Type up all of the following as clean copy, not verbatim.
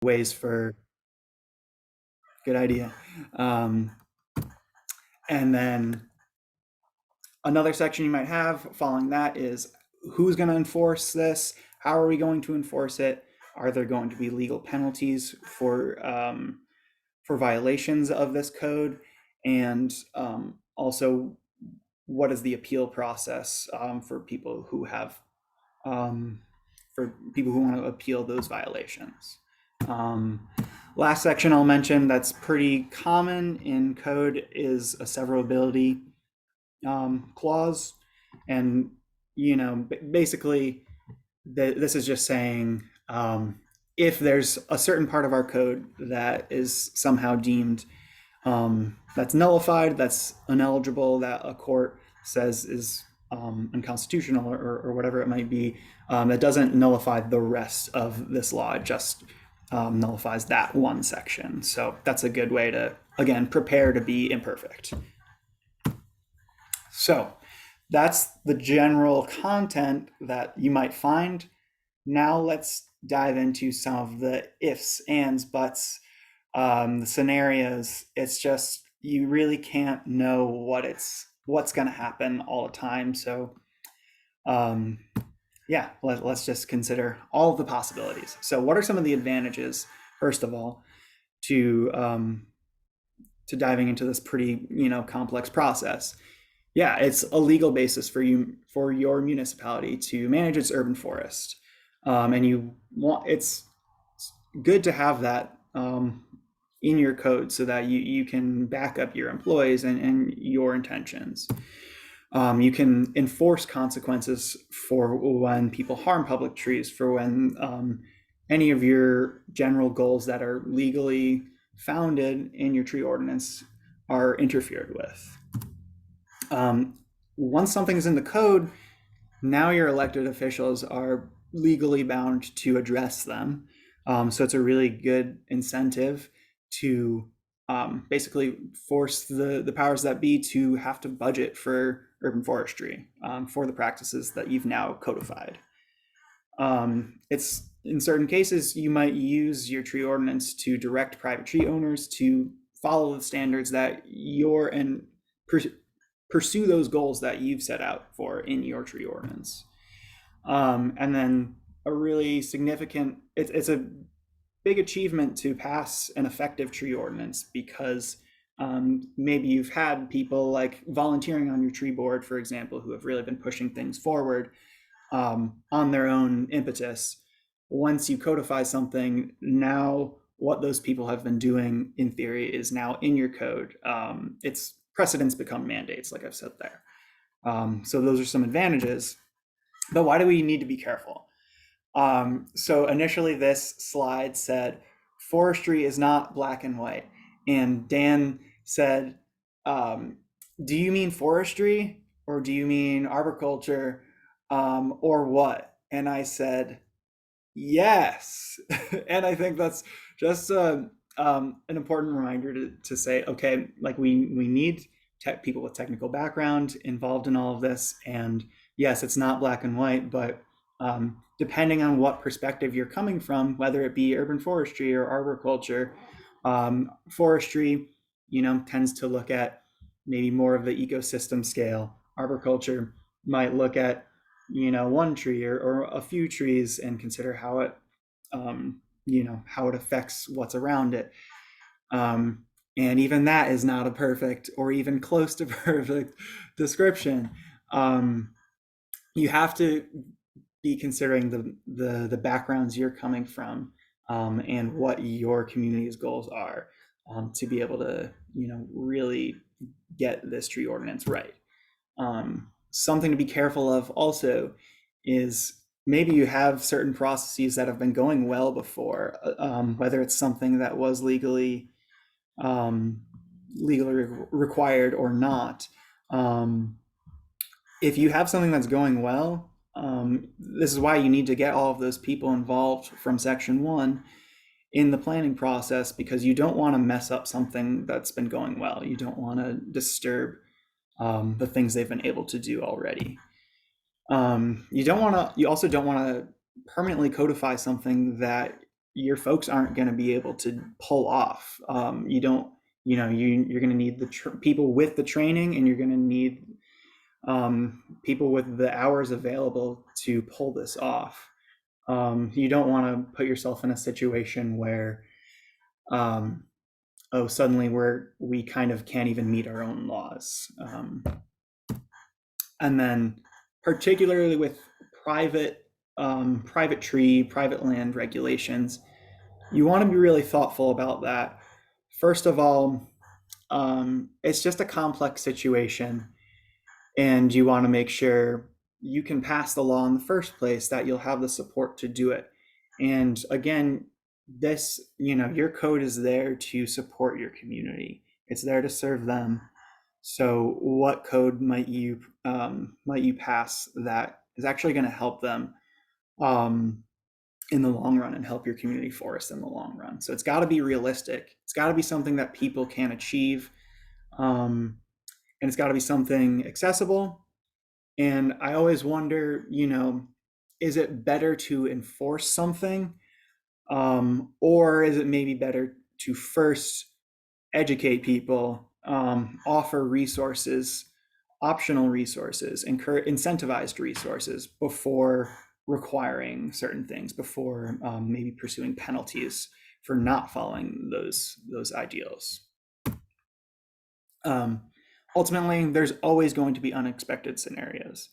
ways for good idea. Um, and then another section you might have following that is who's going to enforce this? How are we going to enforce it? Are there going to be legal penalties for violations of this code? And also, what is the appeal process for people who have um, for people who want to appeal those violations? Um, Last section I'll mention that's pretty common in code is a severability clause, and basically this is just saying if there's a certain part of our code that is somehow deemed that's nullified, that's ineligible, that a court says is unconstitutional or whatever it might be, that doesn't nullify the rest of this law. It just nullifies that one section. So that's a good way to, again, prepare to be imperfect. So that's the general content that you might find. Now let's dive into some of the ifs, ands, buts, the scenarios. It's just you really can't know what's going to happen all the time. So yeah, let's just consider all of the possibilities. So what are some of the advantages, first of all, to diving into this pretty complex process? Yeah, it's a legal basis for your municipality to manage its urban forest, and it's good to have that in your code so that you can back up your employees and your intentions. You can enforce consequences for when people harm public trees, for when any of your general goals that are legally founded in your tree ordinance are interfered with. Once something's in the code, now your elected officials are legally bound to address them. So it's a really good incentive to basically force the powers that be to have to budget for urban forestry for the practices that you've now codified. It's in certain cases you might use your tree ordinance to direct private tree owners to follow the standards that you're and pursue those goals that you've set out for in your tree ordinance. And then a really significant, it's a big achievement to pass an effective tree ordinance because maybe you've had people like volunteering on your tree board, for example, who have really been pushing things forward on their own impetus. Once you codify something, now what those people have been doing in theory is now in your code. It's precedents become mandates, like I've said there. So those are some advantages. But why do we need to be careful? So initially this slide said, forestry is not black and white. And Dan said, do you mean forestry or do you mean arboriculture or what? And I said, yes. And I think that's just an important reminder to say, okay, like we need people with technical background involved in all of this. And yes, it's not black and white, but depending on what perspective you're coming from, whether it be urban forestry or arboriculture, forestry, tends to look at maybe more of the ecosystem scale. Arboriculture might look at, one tree or a few trees and consider how it, how it affects what's around it. And even that is not a perfect or even close to perfect description. You have to be considering the backgrounds you're coming from and what your community's goals are to be able to really get this tree ordinance right. Something to be careful of also is maybe you have certain processes that have been going well before, whether it's something that was legally required or not. If you have something that's going well, this is why you need to get all of those people involved from section 1 in the planning process, because you don't want to mess up something that's been going well. You don't want to disturb the things they've been able to do already. You also don't want to permanently codify something that your folks aren't going to be able to pull off. You don't, you're going to need the people with the training, and you're going to need people with the hours available to pull this off. You don't want to put yourself in a situation where, suddenly we kind of can't even meet our own laws. And then, particularly with private private land regulations, you want to be really thoughtful about that. First of all, it's just a complex situation, and you want to make sure you can pass the law in the first place, that you'll have the support to do it. And again, your code is there to support your community. It's there to serve them. So what code might you pass that is actually going to help them in the long run, and help your community forest in the long run? So it's got to be realistic. It's got to be something that people can achieve, and it's got to be something accessible. And I always wonder, is it better to enforce something, or is it maybe better to first educate people, offer resources, optional resources, incentivized resources, before requiring certain things, before maybe pursuing penalties for not following those ideals? Ultimately, there's always going to be unexpected scenarios,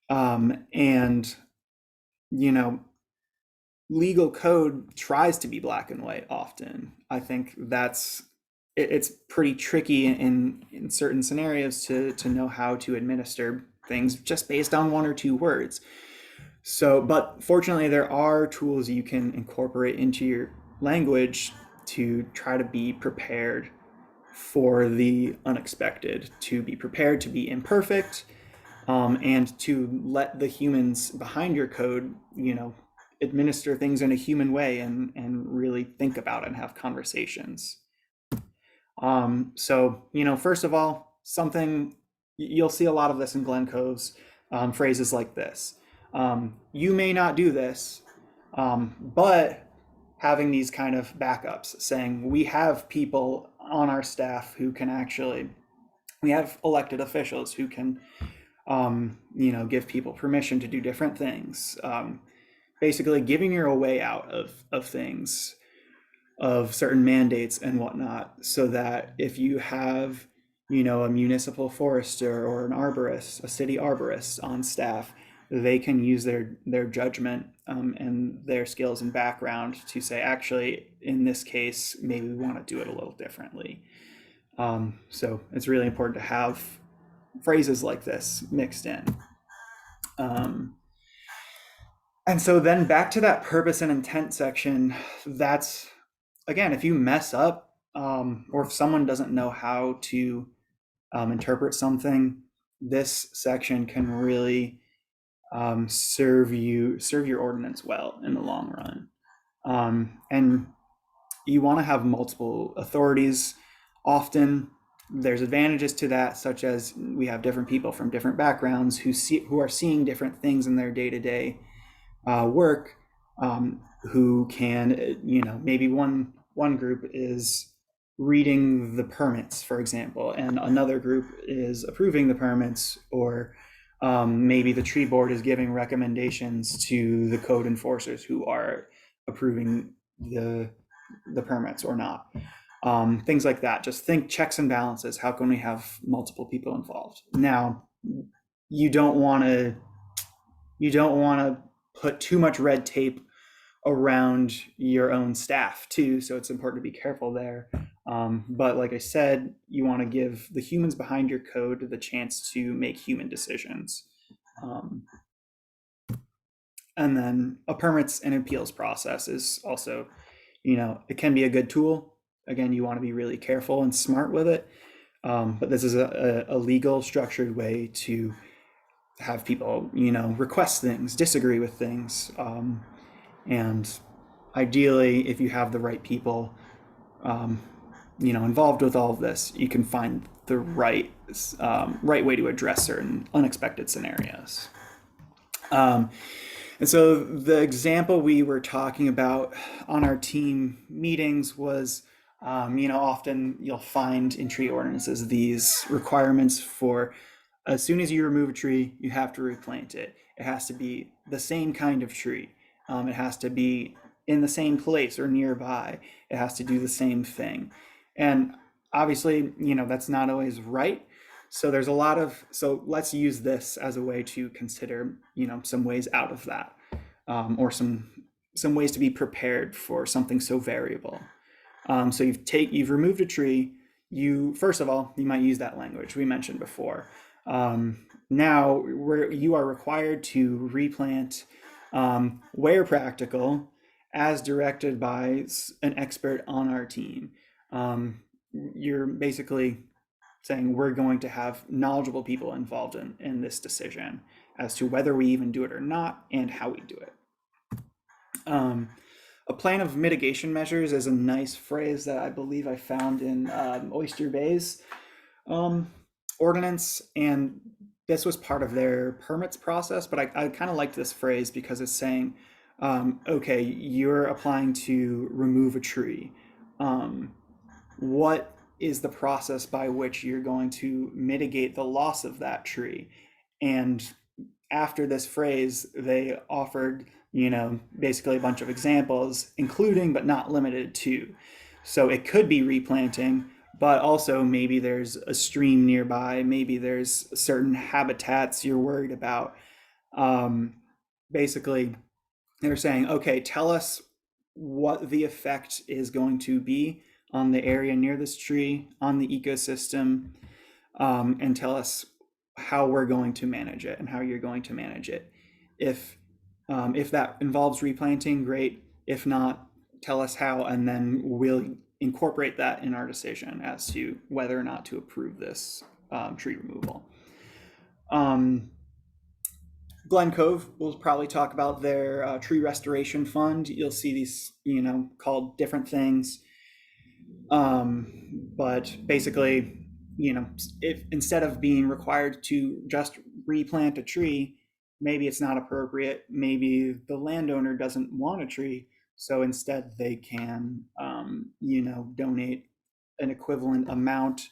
and legal code tries to be black and white often. I think it's pretty tricky in certain scenarios to know how to administer things just based on one or two words. So, but fortunately, there are tools you can incorporate into your language to try to be prepared for the unexpected, to be prepared to be imperfect, and to let the humans behind your code, administer things in a human way, and really think about it and have conversations. So, first of all, something you'll see a lot of this in Glen Cove's, phrases like this. You may not do this, but having these kind of backups, saying we have people on our staff who can we have elected officials who can, give people permission to do different things. Basically giving you a way out of things, of certain mandates and whatnot, so that if you have, a municipal forester or an arborist, a city arborist on staff, they can use their judgment, and their skills and background to say, actually, in this case, maybe we want to do it a little differently. So it's really important to have phrases like this mixed in. And so then back to that purpose and intent section, that's, again, if you mess up, or if someone doesn't know how to interpret something, this section can really serve your ordinance well in the long run. And you want to have multiple authorities. Often there's advantages to that, such as we have different people from different backgrounds who are seeing different things in their day-to-day work, who can, maybe one group is reading the permits, for example, and another group is approving the permits, or maybe the tree board is giving recommendations to the code enforcers who are approving the permits or not. Things like that. Just think checks and balances. How can we have multiple people involved? Now, you don't want to put too much red tape around your own staff too, so it's important to be careful there. But like I said, you want to give the humans behind your code the chance to make human decisions. And then a permits and appeals process is also, it can be a good tool. Again, you want to be really careful and smart with it. But this is a legal, structured way to have people, request things, disagree with things. And ideally, if you have the right people, involved with all of this, you can find the right way to address certain unexpected scenarios. And so the example we were talking about on our team meetings was, often you'll find in tree ordinances these requirements for as soon as you remove a tree, you have to replant it. It has to be the same kind of tree. It has to be in the same place or nearby. It has to do the same thing. And obviously, that's not always right. So there's a lot of, so let's use this as a way to consider, some ways out of that, or some ways to be prepared for something so variable. So you've removed a tree. You first of all, you might use that language we mentioned before. Now you are required to replant, where practical, as directed by an expert on our team. You're basically saying we're going to have knowledgeable people involved in this decision as to whether we even do it or not and how we do it. A plan of mitigation measures is a nice phrase that I believe I found in Oyster Bay's ordinance, and this was part of their permits process. But I kind of liked this phrase because it's saying, okay, you're applying to remove a tree. What is the process by which you're going to mitigate the loss of that tree? And after this phrase, they offered, basically a bunch of examples, including but not limited to. So it could be replanting, but also maybe there's a stream nearby, maybe there's certain habitats you're worried about. Basically, they're saying, okay, tell us what the effect is going to be on the area near this tree, on the ecosystem, and tell us how we're going to manage it and how you're going to manage it. If that involves replanting, great. If not, tell us how, and then we'll incorporate that in our decision as to whether or not to approve this tree removal. Glen Cove will probably talk about their tree restoration fund. You'll see these, called different things. But basically, if instead of being required to just replant a tree, maybe it's not appropriate. Maybe the landowner doesn't want a tree, so instead they can, donate an equivalent amount,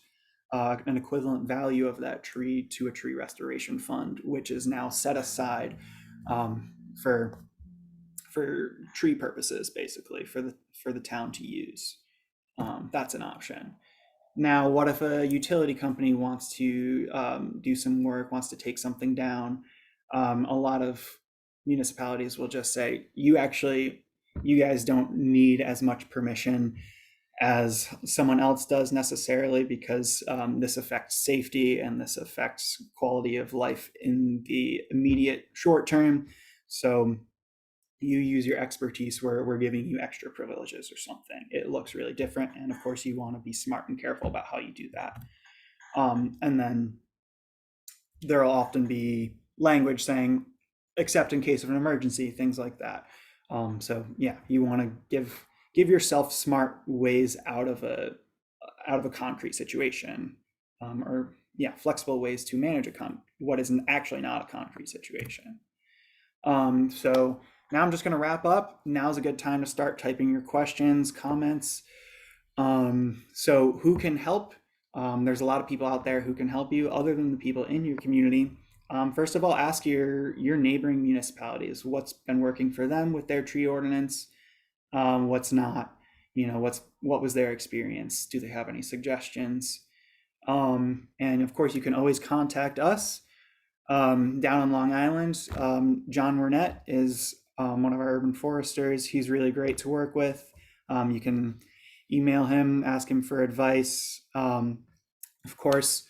an equivalent value of that tree to a tree restoration fund, which is now set aside for tree purposes, basically for the town to use. That's an option. Now, what if a utility company wants to do some work, wants to take something down? A lot of municipalities will just say, you guys don't need as much permission as someone else does necessarily, because this affects safety and this affects quality of life in the immediate short term. So you use your expertise where we're giving you extra privileges or something. It looks really different. And of course, you want to be smart and careful about how you do that. And then there'll often be language saying, except in case of an emergency, things like that. So yeah, you want to give yourself smart ways out of a concrete situation, or flexible ways to manage what is actually not a concrete situation. So now I'm just going to wrap up. Now's a good time to start typing your questions, comments. So who can help? There's a lot of people out there who can help you other than the people in your community. First of all, ask your neighboring municipalities what's been working for them with their tree ordinance, what's not, what was their experience? Do they have any suggestions? And of course, you can always contact us. Down on Long Island, John Wernette is one of our urban foresters. He's really great to work with. You can email him, ask him for advice. Of course,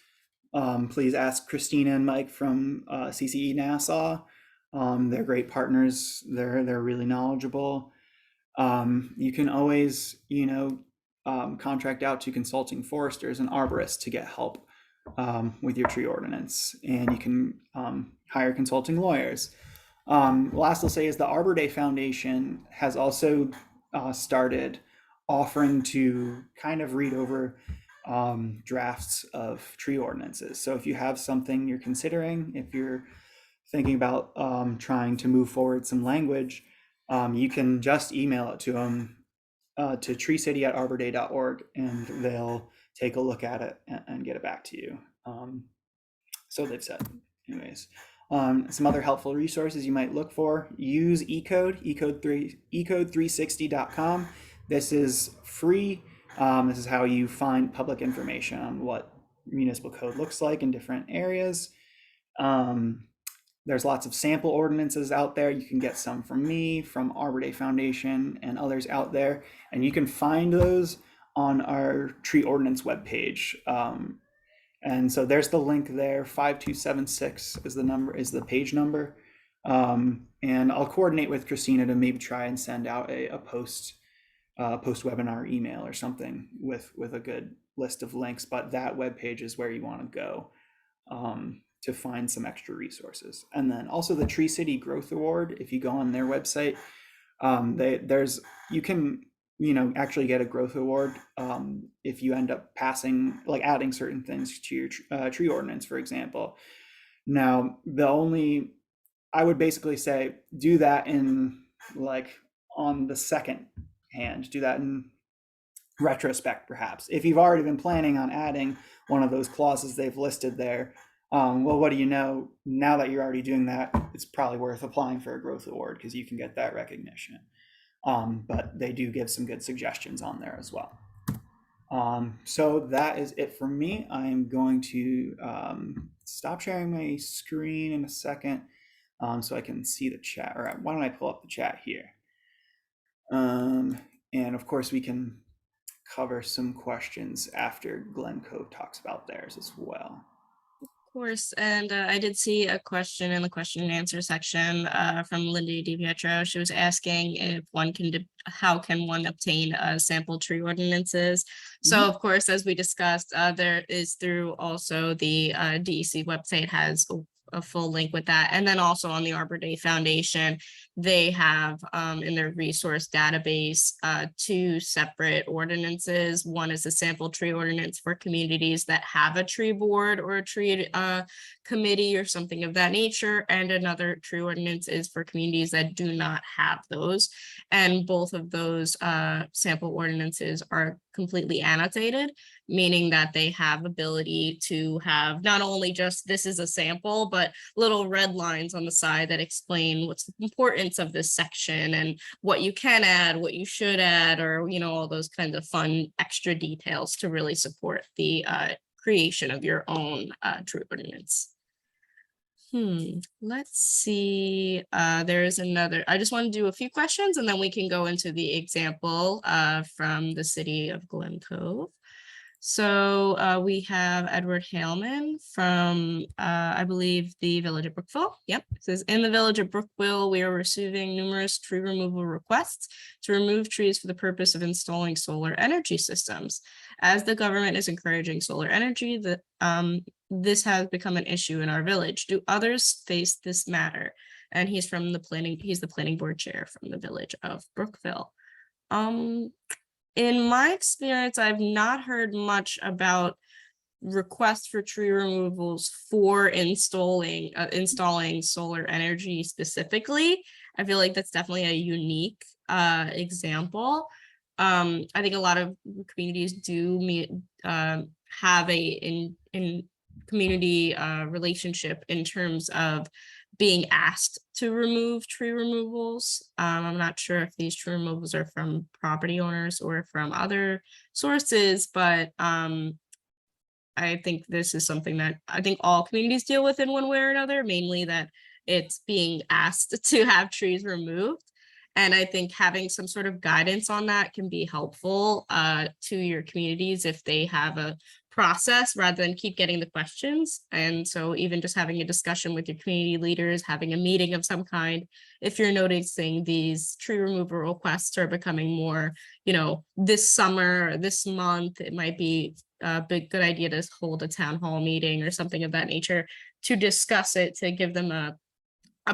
please ask Christina and Mike from CCE Nassau. They're great partners. They're really knowledgeable. You can always, contract out to consulting foresters and arborists to get help with your tree ordinance, and you can hire consulting lawyers. Last I'll say is the Arbor Day Foundation has also started offering to kind of read over drafts of tree ordinances. So if you have something you're considering, if you're thinking about trying to move forward some language, you can just email it to them to treecity@arborday.org, and they'll take a look at it and get it back to you. So they've said. Anyways, some other helpful resources you might look for: use ecode360.com. This is free. This is how you find public information on what municipal code looks like in different areas. There's lots of sample ordinances out there. You can get some from me, from Arbor Day Foundation, and others out there. And you can find those on our tree ordinance webpage. And so there's the link there. 5276 is the number, is the page number. And I'll coordinate with Christina to maybe try and send out a post webinar email or something with a good list of links. But that webpage is where you want to go to find some extra resources. And then also the Tree City Growth Award, if you go on their website, you can actually get a growth award if you end up passing, like adding certain things to your tree ordinance, for example. Now, I would basically say do that in on the second hand, do that in retrospect, perhaps. If you've already been planning on adding one of those clauses they've listed there, well, what do you know? Now that you're already doing that, it's probably worth applying for a growth award because you can get that recognition. But they do give some good suggestions on there as well. So that is it for me. I'm going to stop sharing my screen in a second so I can see the chat. All right, why don't I pull up the chat here? And of course, we can cover some questions after Glen Cove talks about theirs as well. Course, and I did see a question in the question and answer section from Linda DiPietro. She was asking if how can one obtain sample tree ordinances. So of course, as we discussed, there is through also the DEC website has a full link with that. And then also on the Arbor Day Foundation, they have in their resource database 2 separate ordinances. One is a sample tree ordinance for communities that have a tree board or a tree committee or something of that nature. And another tree ordinance is for communities that do not have those. And both of those sample ordinances are completely annotated, meaning that they have ability to have not only just this is a sample, but little red lines on the side that explain what's the importance of this section and what you can add, what you should add, or all those kinds of fun extra details to really support the creation of your own tree ordinance. Let's see. There's another. I just want to do a few questions and then we can go into the example from the city of Glen Cove. So we have Edward Haleman from, I believe, the village of Brookville. Yep, it says, in the village of Brookville, we are receiving numerous tree removal requests to remove trees for the purpose of installing solar energy systems. As the government is encouraging solar energy, this has become an issue in our village. Do others face this matter? And he's the planning board chair from the village of Brookville. In my experience, I've not heard much about requests for tree removals for installing solar energy specifically. I feel like that's definitely a unique example. I think a lot of communities do have a community relationship in terms of being asked to remove tree removals. I'm not sure if these tree removals are from property owners or from other sources, but I think this is something that I think all communities deal with in one way or another, mainly that it's being asked to have trees removed. And I think having some sort of guidance on that can be helpful to your communities if they have a process rather than keep getting the questions. And so even just having a discussion with your community leaders, having a meeting of some kind, if you're noticing these tree removal requests are becoming more, this summer or this month, it might be a good idea to hold a town hall meeting or something of that nature to discuss it, to give them a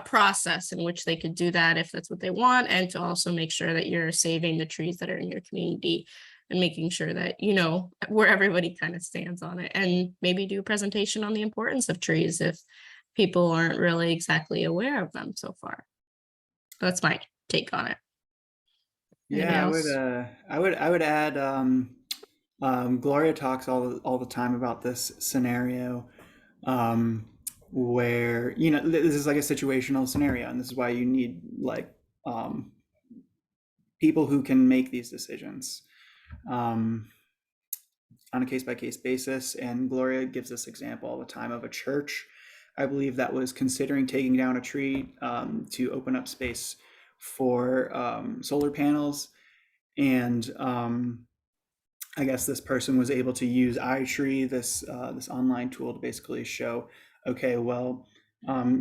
process in which they could do that if that's what they want, and to also make sure that you're saving the trees that are in your community and making sure that where everybody kind of stands on it, and maybe do a presentation on the importance of trees if people aren't really exactly aware of them so far. That's my take on it. Anybody Yeah, else? I would add. Gloria talks all the time about this scenario, um, where this is like a situational scenario, and this is why you need like um, people who can make these decisions. Um, on a case by case basis. And Gloria gives this example all the time of a church, I believe, that was considering taking down a tree to open up space for solar panels. And I guess this person was able to use iTree, this online tool, to basically show, okay, well,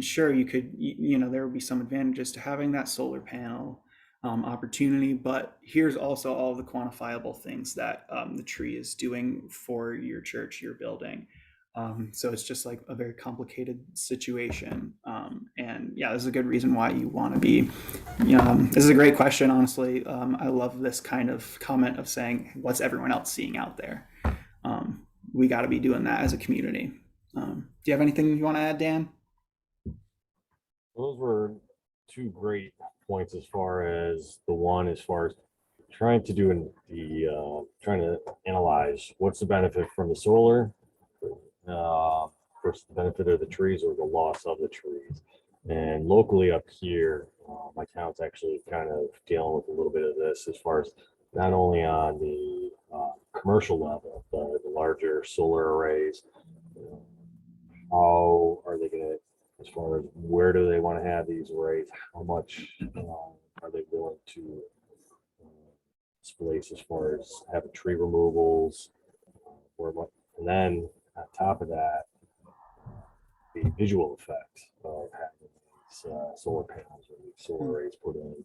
sure, you could, there would be some advantages to having that solar panel opportunity, but here's also all the quantifiable things that the tree is doing for your church, your building. So it's just like a very complicated situation. And yeah, this is a good reason why you want to be. This is a great question, honestly. I love this kind of comment of saying, what's everyone else seeing out there? We got to be doing that as a community. Do you have anything you want to add, Dan? Those were two great points as far as trying to analyze what's the benefit from the solar versus the benefit of the trees or the loss of the trees. And locally up here, my town's actually kind of dealing with a little bit of this as far as not only on the commercial level, but the larger solar arrays. How are they going to, as far as where do they want to have these arrays? How much are they willing to displace as far as having tree removals? And then on top of that, the visual effect of having these solar panels or these solar arrays put in,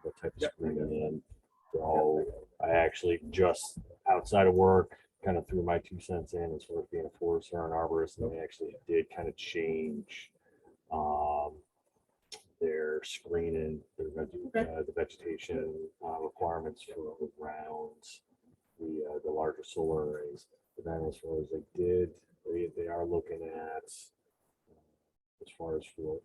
what type of screening in. So I actually just outside of work kind of threw my 2 cents in as far as being a forester and arborist, and they actually did kind of change their screening, the vegetation requirements for around the larger solar arrays. But then as far as they are looking at as far as for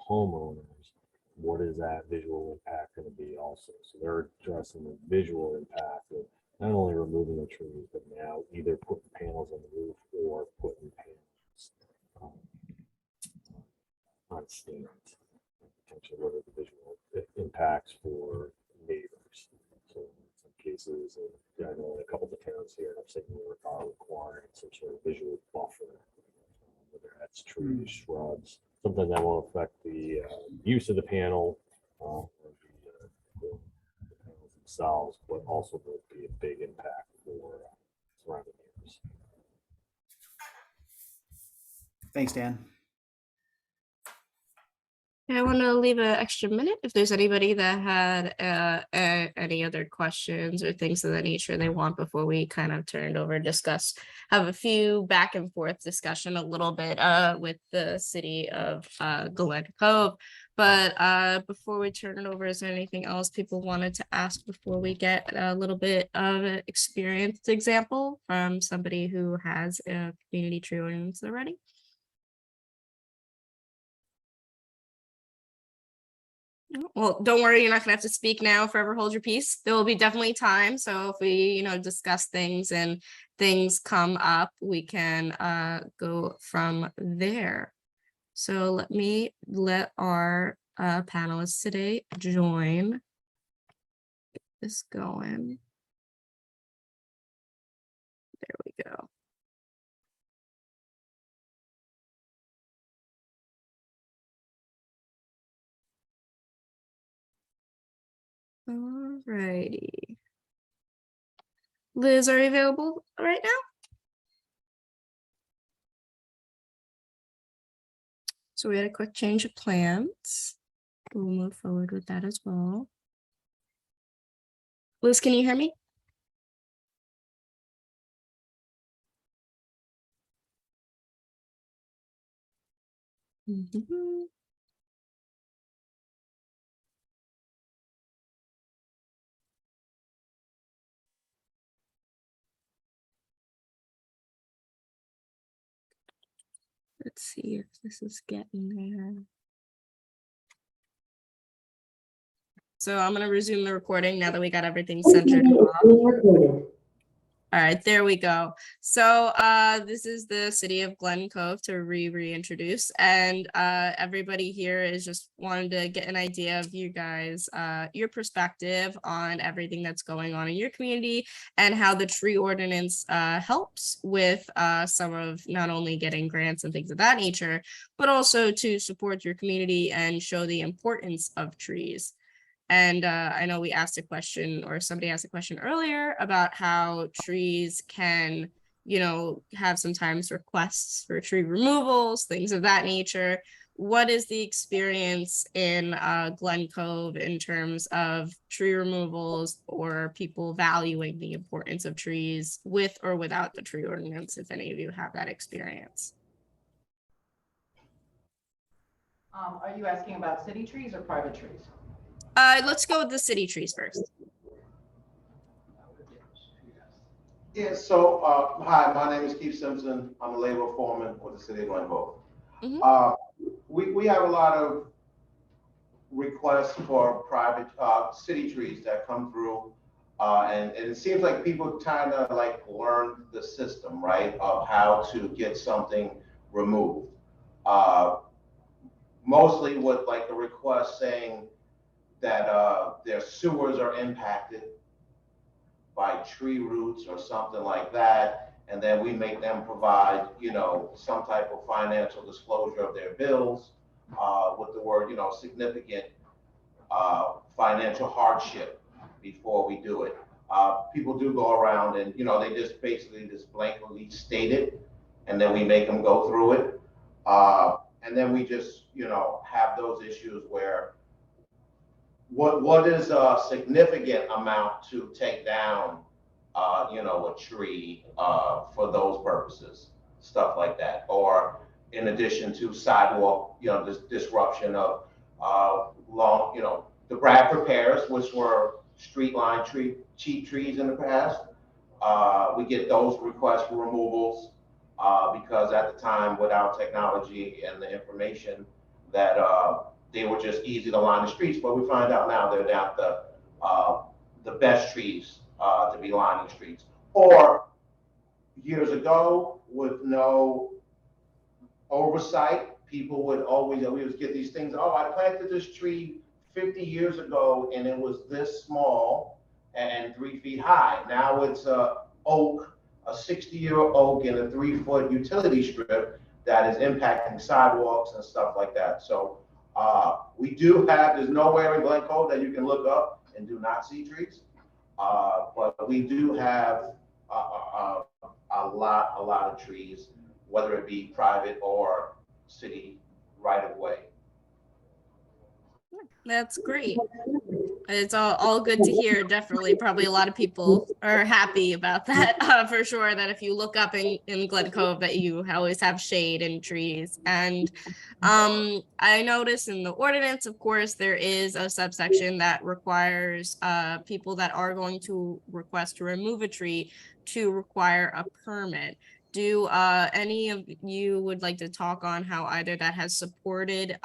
homeowners, what is that visual impact going to be also? So they're addressing the visual impact of not only removing the trees, but now either putting panels on the roof or putting panels on stands. Potentially, what are the visual impacts for neighbors? So in some cases, I know in a couple of towns here in upstate New York are requiring some sort of visual buffer, whether that's trees, shrubs, something that will affect the use of the panel or the panels themselves, but also will be a big impact for surrounding neighbors. Thanks, Dan. I want to leave an extra minute if there's anybody that had any other questions or things of that nature they want before we kind of turn it over, have a few back and forth discussion a little bit with the city of Glen Cove. But before we turn it over, is there anything else people wanted to ask before we get a little bit of an experienced example from somebody who has a community tree ordinance already? Well, don't worry, you're not gonna have to speak now, forever hold your peace. There will be definitely time. So if we, discuss things and things come up, we can go from there. So let our panelists today join. Get this going. There we go. All righty. Liz, are you available right now? So we had a quick change of plans. We'll move forward with that as well. Liz, can you hear me? Mm-hmm. Let's see if this is getting there. So I'm going to resume the recording now that we got everything centered off. All right, there we go. So this is the city of Glen Cove to reintroduce, and everybody here is just wanted to get an idea of you guys, your perspective on everything that's going on in your community and how the tree ordinance helps with some of not only getting grants and things of that nature, but also to support your community and show the importance of trees. And I know we asked a question, or somebody asked a question earlier about how trees can, have sometimes requests for tree removals, things of that nature. What is the experience in Glen Cove in terms of tree removals or people valuing the importance of trees with or without the tree ordinance, if any of you have that experience? Are you asking about city trees or private trees? Let's go with the city trees first. Yeah, so, hi, my name is Keith Simpson. I'm a labor foreman with the city of Glen Cove. Mhm. We have a lot of requests for private, city trees that come through. And it seems like people kind of like learn the system, right, of how to get something removed. Mostly with like a request saying that their sewers are impacted by tree roots or something like that, and then we make them provide, some type of financial disclosure of their bills with the word, significant financial hardship before we do it. People do go around and, they just basically just blankly state it, and then we make them go through it. And then we just, have those issues where what is a significant amount to take down, a tree for those purposes, stuff like that. Or in addition to sidewalk, this disruption of long, the Brad repairs, which were street line tree, cheap trees in the past. We get those requests for removals because at the time, without technology and the information that they were just easy to line the streets, but we find out now they're not the best trees to be lining streets. Or years ago, with no oversight, people would always, we would get these things, oh, I planted this tree 50 years ago and it was this small and 3 feet high. Now it's a oak, a 60-year oak in a 3-foot utility strip that is impacting sidewalks and stuff like that. So we do have, there's nowhere in Glen Cove that you can look up and do not see trees. But we do have a lot of trees, whether it be private or city right of way. That's great. It's all good to hear. Definitely, probably a lot of people are happy about that for sure. That if you look up in Glen Cove, that you always have shade and trees. And I noticed in the ordinance, of course, there is a subsection that requires people that are going to request to remove a tree to require a permit. Do any of you would like to talk on how either that has supported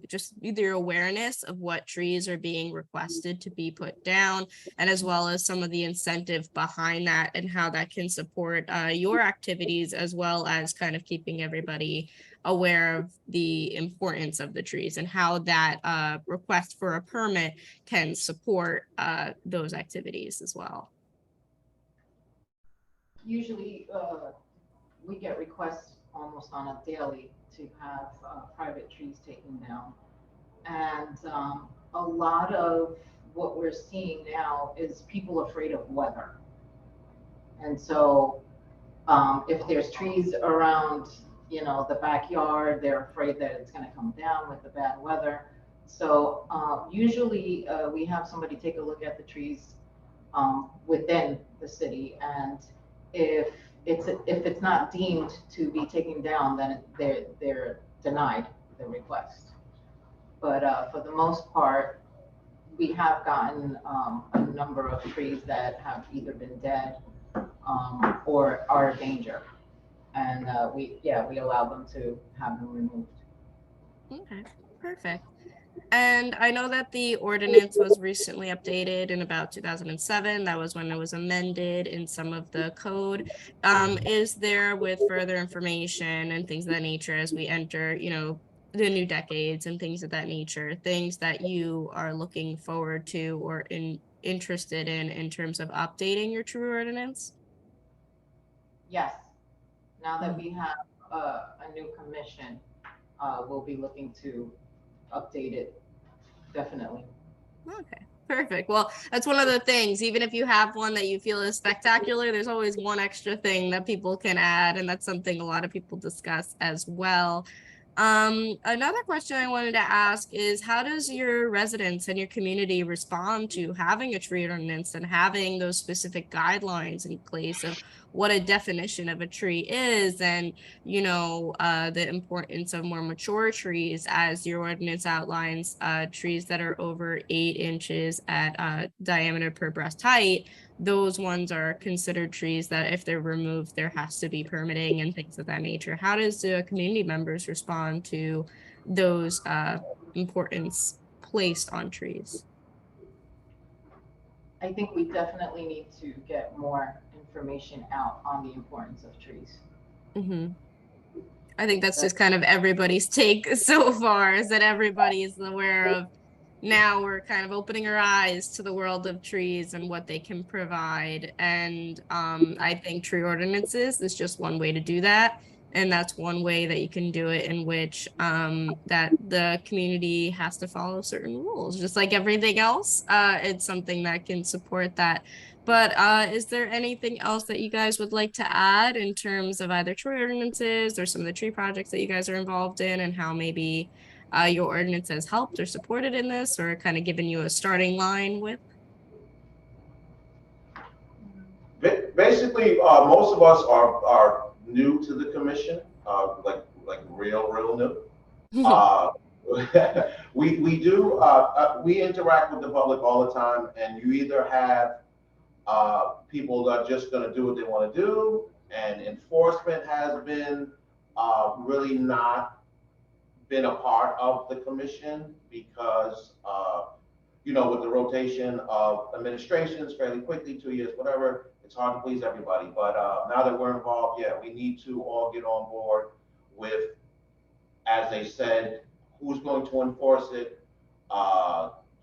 just either awareness of what trees are being requested to be put down, and as well as some of the incentive behind that and how that can support your activities, as well as kind of keeping everybody aware of the importance of the trees and how that request for a permit can support those activities as well? Usually, we get requests almost on a daily to have private trees taken down. And a lot of what we're seeing now is people afraid of weather. And so if there's trees around, the backyard, they're afraid that it's going to come down with the bad weather. So usually we have somebody take a look at the trees within the city, and if it's not deemed to be taken down, then they're denied the request. But for the most part, we have gotten a number of trees that have either been dead or are in danger. And we allow them to have them removed. Okay, perfect. And I know that the ordinance was recently updated in about 2007. That was when it was amended in some of the code. Is there, with further information and things of that nature, as we enter, the new decades and things of that nature, things that you are looking forward to or interested in terms of updating your true ordinance? Yes, now that we have a new commission, we'll be looking to update it, definitely. Okay, perfect. Well, that's one of the things. Even if you have one that you feel is spectacular, there's always one extra thing that people can add, and that's something a lot of people discuss as well. Another question I wanted to ask is, how does your residents and your community respond to having a tree ordinance and having those specific guidelines in place of what a definition of a tree is, and the importance of more mature trees, as your ordinance outlines, trees that are over 8 inches at diameter per breast height. Those ones are considered trees that if they're removed, there has to be permitting and things of that nature. How does the community members respond to those importance placed on trees? I think we definitely need to get more information out on the importance of trees. Mm-hmm. I think that's just kind of everybody's take so far, is that everybody is aware of. Now we're kind of opening our eyes to the world of trees and what they can provide. And I think tree ordinances is just one way to do that. And that's one way that you can do it, in which that the community has to follow certain rules, just like everything else. It's something that can support that. But is there anything else that you guys would like to add in terms of either tree ordinances or some of the tree projects that you guys are involved in, and how maybe your ordinance has helped or supported in this, or kind of given you a starting line with? Basically, most of us are new to the commission, like real new. Uh, we interact with the public all the time, and you either have people that are just going to do what they want to do, and enforcement has been really not been a part of the commission because with the rotation of administrations fairly quickly, 2 years, whatever, it's hard to please everybody. But now that we're involved, yeah, we need to all get on board with, as they said, who's going to enforce it,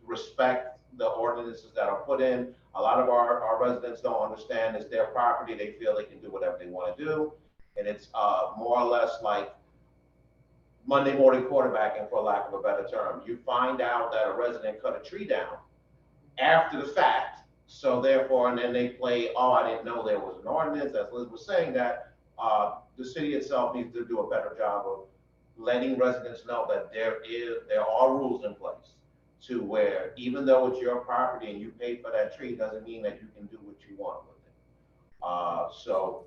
respect the ordinances that are put in. A lot of our residents don't understand it's their property. They feel they can do whatever they want to do. And it's more or less like Monday morning quarterbacking, for lack of a better term. You find out that a resident cut a tree down after the fact. So therefore, and then they play, oh, I didn't know there was an ordinance. As Liz was saying, that the city itself needs to do a better job of letting residents know that there are rules in place, to where even though it's your property and you paid for that tree, doesn't mean that you can do what you want with it. So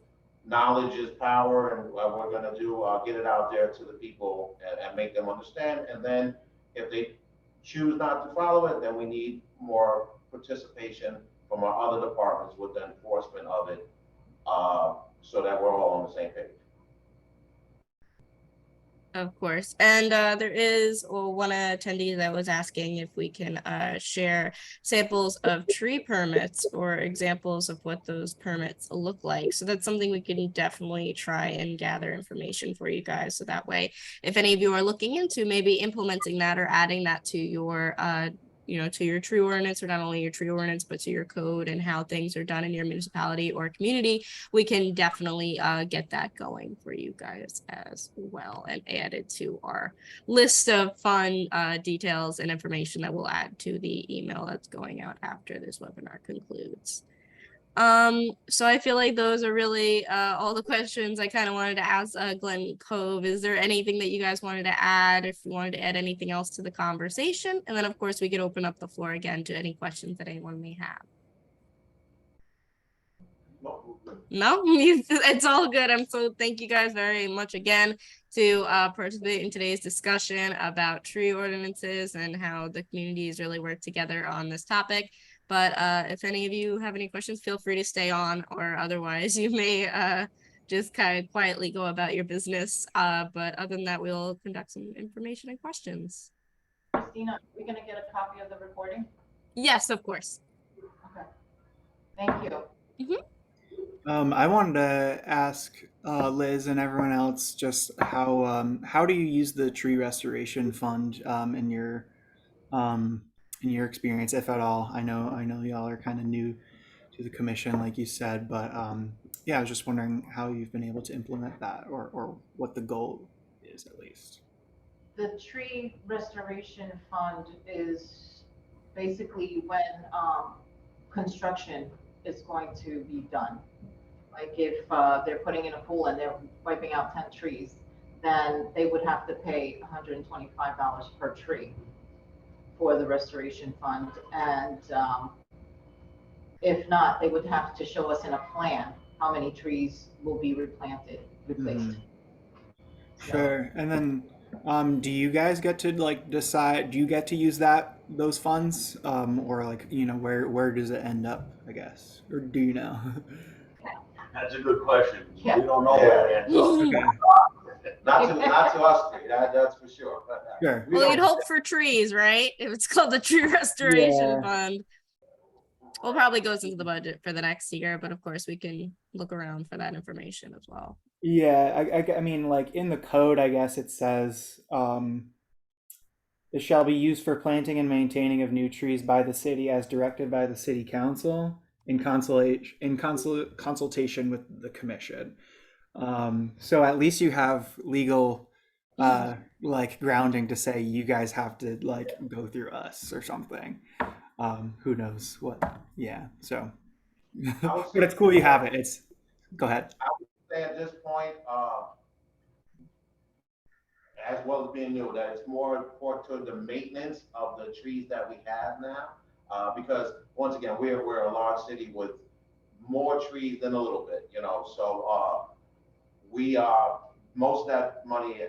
knowledge is power, and what we're going to do, get it out there to the people and make them understand. And then if they choose not to follow it, then we need more participation from our other departments with the enforcement of it, so that we're all on the same page. Of course. And there is one attendee that was asking if we can share samples of tree permits or examples of what those permits look like. So that's something we can definitely try and gather information for you guys. So that way, if any of you are looking into maybe implementing that or adding that to your to your tree ordinance, or not only your tree ordinance, but to your code and how things are done in your municipality or community, we can definitely get that going for you guys as well, and add it to our list of fun details and information that we'll add to the email that's going out after this webinar concludes. So I feel like those are really all the questions I kind of wanted to ask Glenn Cove. Is there anything that you guys wanted to add, if you wanted to add anything else to the conversation? And then of course we could open up the floor again to any questions that anyone may have. No, it's all good. Thank you guys very much again to participate in today's discussion about tree ordinances and how the communities really work together on this topic. But if any of you have any questions, feel free to stay on, or otherwise you may just kind of quietly go about your business. But other than that, we'll conduct some information and questions. Christina, are we gonna get a copy of the recording? Yes, of course. Okay, thank you. I wanted to ask Liz and everyone else just how do you use the tree restoration fund um, in your experience, if at all? I know y'all are kind of new to the commission, like you said, but yeah, I was just wondering how you've been able to implement that, or what the goal is at least. The tree restoration fund is basically when construction is going to be done. Like if they're putting in a pool and they're wiping out 10 trees, then they would have to pay $125 per tree for the restoration fund. And if not, they would have to show us in a plan how many trees will be replaced. Sure. And then, do you guys get to like decide? Do you get to use those funds, or like where does it end up? I guess, or do you know? That's a good question. Yeah. We don't know where it ends up. Okay. Not to us three, that's for sure. Sure. We Well, don't- you'd hope for trees, right? If it's called the tree restoration Yeah. fund. Well, probably goes into the budget for the next year, but of course we can look around for that information as well. Yeah, I mean, like in the code, I guess it says, it shall be used for planting and maintaining of new trees by the city as directed by the city council consultation with the commission. So at least you have legal, like grounding to say you guys have to like go through us or something. Who knows what? Yeah. So, but it's cool you have it. Go ahead. Say at this point, as well as being new, that it's more important to the maintenance of the trees that we have now. Because once again, we're a large city with more trees than a little bit, so we are, most of that money,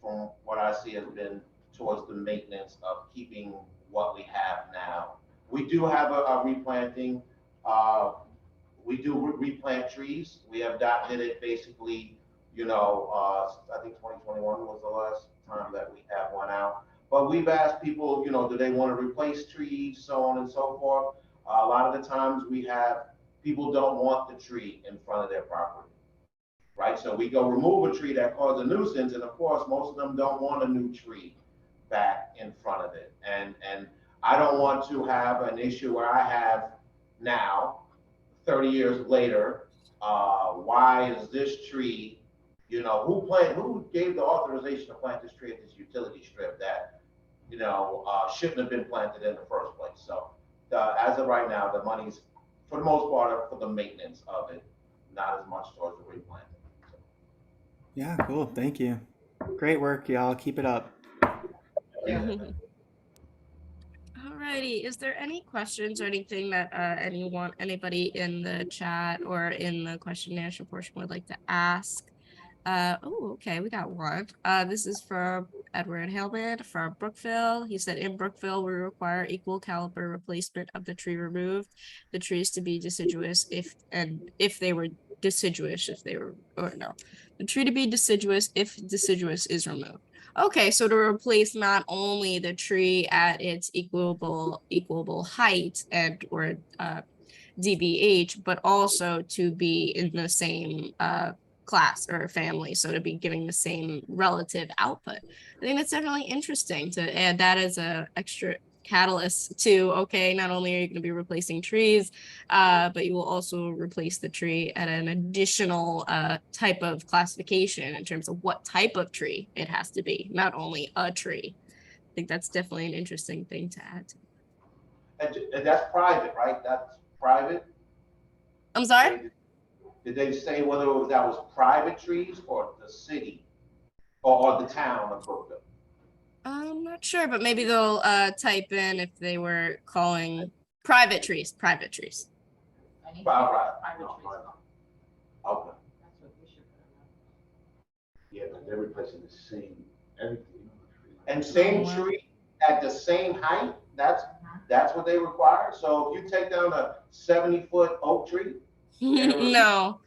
from what I see, has been towards the maintenance of keeping what we have now. We do have a replanting, we do replant trees. We have did it basically, I think 2021 was the last time that we have one out. But we've asked people, do they want to replace trees, so on and so forth. A lot of the times we have people don't want the tree in front of their property, right? So we go remove a tree that caused a nuisance, and of course, most of them don't want a new tree back in front of it. And I don't want to have an issue where I have now, 30 years later, why is this tree, who gave the authorization to plant this tree at this utility strip that, shouldn't have been planted in the first place. So as of right now, the money's, for the most part, for the maintenance of it, not as much towards the replanting. Yeah, cool. Thank you. Great work, y'all. Keep it up. Alrighty, is there any questions or anything that anybody in the chat or in the question and answer portion would like to ask? Okay, we got one. This is from Edward Hillman from Brookville. He said, in Brookville, we require equal caliber replacement of the tree removed. The trees to be deciduous the tree to be deciduous if deciduous is removed. Okay, so to replace not only the tree at its equable height and or DBH, but also to be in the same class or family, so to be giving the same relative output. I think that's definitely interesting to add that as a extra catalyst to, okay, not only are you going to be replacing trees, but you will also replace the tree at an additional type of classification in terms of what type of tree it has to be, not only a tree. I think that's definitely an interesting thing to add to. And that's private, right? That's private? I'm sorry? Did they say whether that was private trees or the city or the town of Brookville? I'm not sure, but maybe they'll type in if they were calling private trees. Right. Private trees. Okay. That's what we should put in. Yeah, but they're replacing the same, everything. And same Oh, wow. tree at the same height, that's what they require? So if you take down a 70-foot oak tree? No,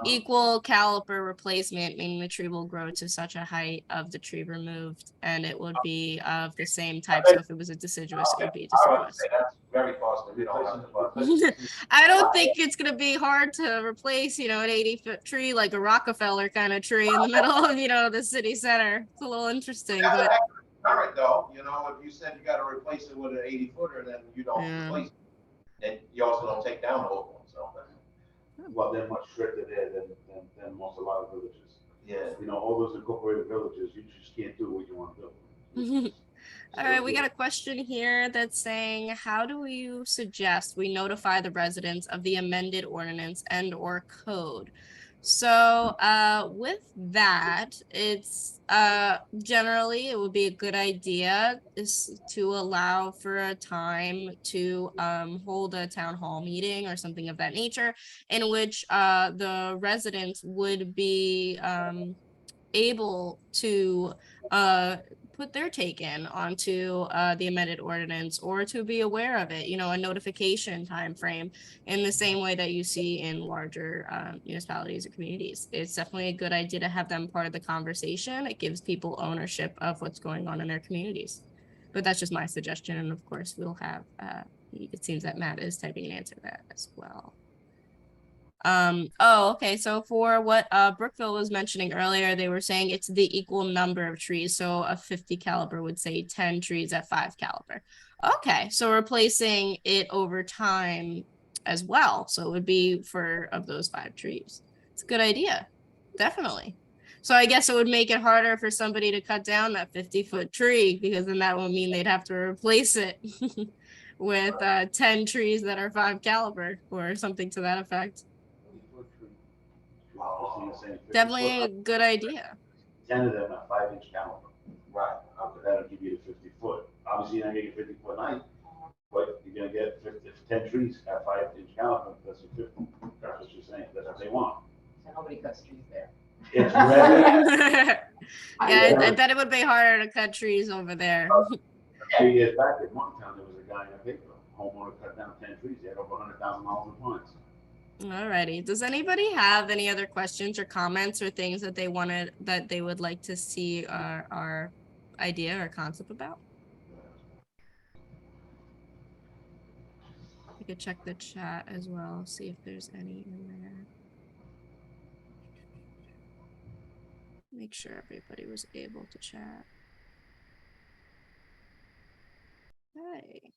equal caliber replacement, meaning the tree will grow to such a height of the tree removed, and it would be of the same type. So if it was a deciduous, it would be I would deciduous. say that's very costly. We don't have to buy. I don't think it's gonna be hard to replace, an 80-foot tree like a Rockefeller kind of tree in the middle of, the city center. It's a little interesting, but All right, though, if you said you got to replace it with an 80-footer, then you don't Yeah. replace it. And you also don't take down the old one, so. Well, they're much stricter there than most, a lot of villages. Yeah. All those incorporated villages, you just can't do what you want to do. all right, we got a question here that's saying, how do you suggest we notify the residents of the amended ordinance and or code? So with that, it's generally it would be a good idea is to allow for a time to hold a town hall meeting or something of that nature, in which the residents would be able to put their take in onto the amended ordinance, or to be aware of it, a notification time frame in the same way that you see in larger municipalities or communities. It's definitely a good idea to have them part of the conversation. It gives people ownership of what's going on in their communities. But that's just my suggestion. And of course, we'll have, it seems that Matt is typing an answer to that as well. Okay, so for what Brookville was mentioning earlier, they were saying it's the equal number of trees. So a 50 caliber would say 10 trees at 5 caliber. Okay, so replacing it over time as well. So it would be of those 5 trees. It's a good idea, definitely. So I guess it would make it harder for somebody to cut down that 50-foot tree, because then that would mean they'd have to replace it with 10 trees that are 5 caliber or something to that effect. Definitely a good idea. 10 of them are 5-inch caliber. Right. That'll give you the 50-foot. Obviously, you're not getting 50-foot height, but you're gonna get 10 trees at 5-inch caliber. That's your 50. That's what you're saying. That's what they want. So nobody cuts trees there. It's rare. Yeah, I bet it would be harder to cut trees over there. 2 years back in one town, there was a guy in a paper, homeowner cut down 10 trees. He had over 100,000 miles in points. Alrighty. Does anybody have any other questions or comments or things that they would like to see our idea or concept about? I could check the chat as well, see if there's any in there. Make sure everybody was able to chat. Okay.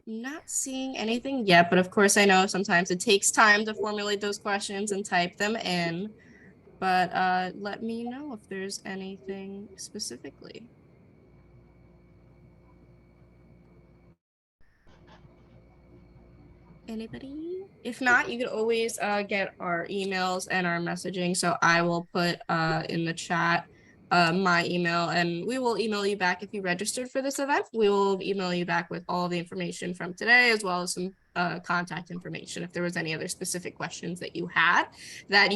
Not seeing anything yet, but of course I know sometimes it takes time to formulate those questions and type them in, but let me know if there's anything specifically. Anybody? If not, you could always get our emails and our messaging. So I will put in the chat my email, and we will email you back if you registered for this event. We will email you back with all the information from today, as well as some contact information if there was any other specific questions that you had that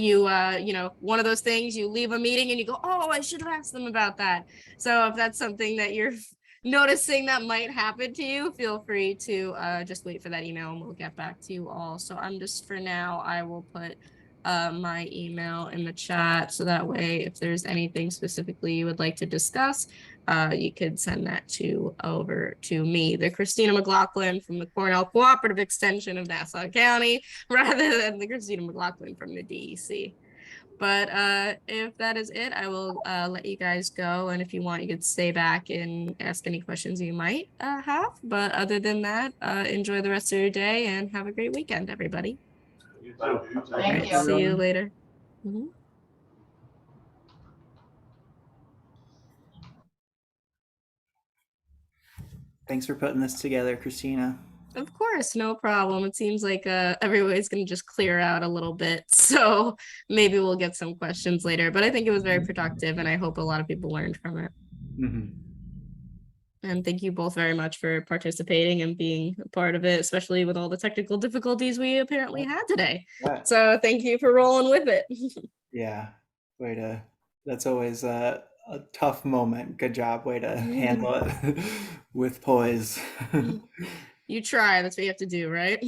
one of those things you leave a meeting and you go, oh, I should have asked them about that. So if that's something that you're noticing that might happen to you, feel free to just wait for that email and we'll get back to you all. So for now, I will put my email in the chat, so that way if there's anything specifically you would like to discuss, you could send that over to me, the Christina McLaughlin from the Cornell Cooperative Extension of Nassau County, rather than the Christina McLaughlin from the DEC. But if that is it, I will let you guys go. And if you want, you could stay back and ask any questions you might have. But other than that, enjoy the rest of your day and have a great weekend, everybody. Thank you. See you later. Mhm. Thanks for putting this together, Christina. Of course, no problem. It seems like everybody's going to just clear out a little bit. So maybe we'll get some questions later. But I think it was very productive, and I hope a lot of people learned from it. Mm-hmm. And thank you both very much for participating and being a part of it, especially with all the technical difficulties we apparently had today. Yeah. So thank you for rolling with it. Yeah, that's always a tough moment. Good job, way to handle it with poise. You try, that's what you have to do, right?